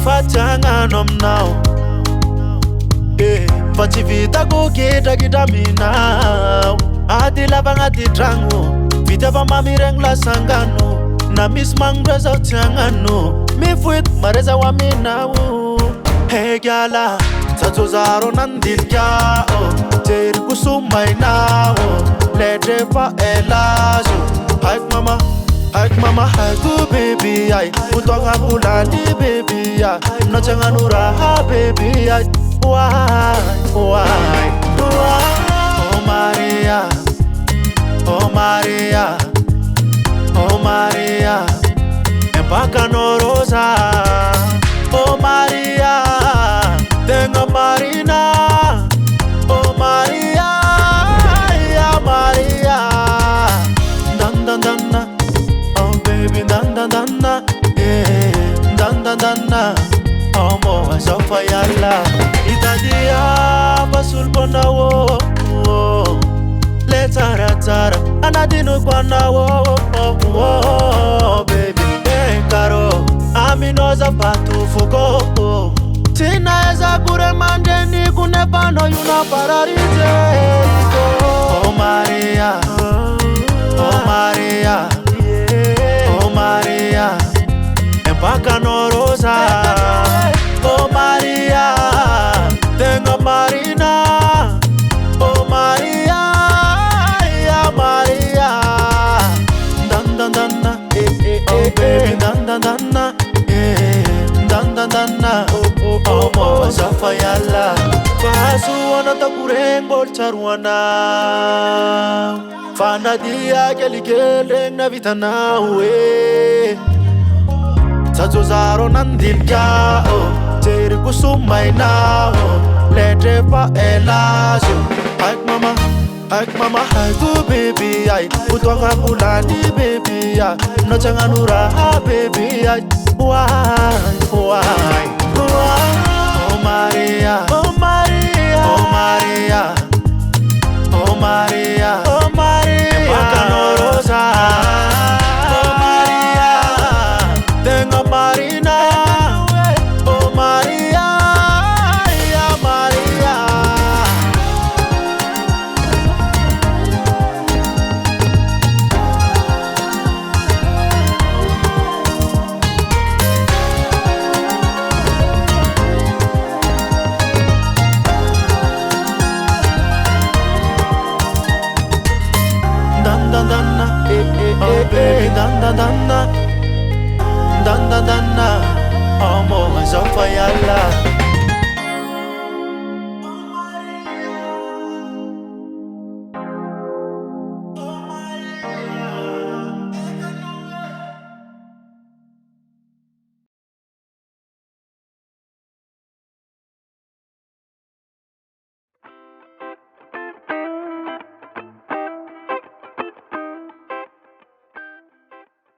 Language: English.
Fatanga now. Fa tsy vitako ketraketra minao. Ady lavagna ty tragno, vita fa mamiregny lasangano. Na misy magnondra zao tsy agnano, mifoito mareza ho aminao. Hey gyala, tsatsoazaro nandilika jery kosomainao. Ledrefa elazo, haiko mama haiko baby ay. Fotoagna volany baby ay, no tsy agnano raha baby ay. Why? Oh Maria, oh Maria, oh Maria, empacano rosa. Oh Maria, tengo Marina. Oh Maria, yeah Maria. Dan dan dan, oh baby dan dan dan, dan dan dan. Oh mo asofa yalla. Italia basul bonawo. Let's tara anadino kwanawo. Baby hey caro, aminoza patu fuko. Tina eza kure mandeni kunepano yuna pararize. Oh Maria, oh Maria, oh Maria, empacano rosa. Oh Maria, tengo Marina. Oh Maria, yeah Maria. Dan dan dan na, oh baby dan dan dan na, dan dan dan na. Oh mo asafa yalla. Fasuana takureng bolcharuana. Fanadia kelikele na vitana we. Tsatsoazaro nandilika jery kosomainao. Ledrefa elazo, haiko mama haiko baby ay. Fotoagna volany baby ay, no tsy agnano raha baby ay. Why? Oh Maria, oh Maria, oh Maria, oh Maria, oh Maria, empacano rosa. Oh Maria, tengo Marina. Oh Maria, yeah Maria. Dan dan dan na, oh baby dan dan dan na, dan dan dan na.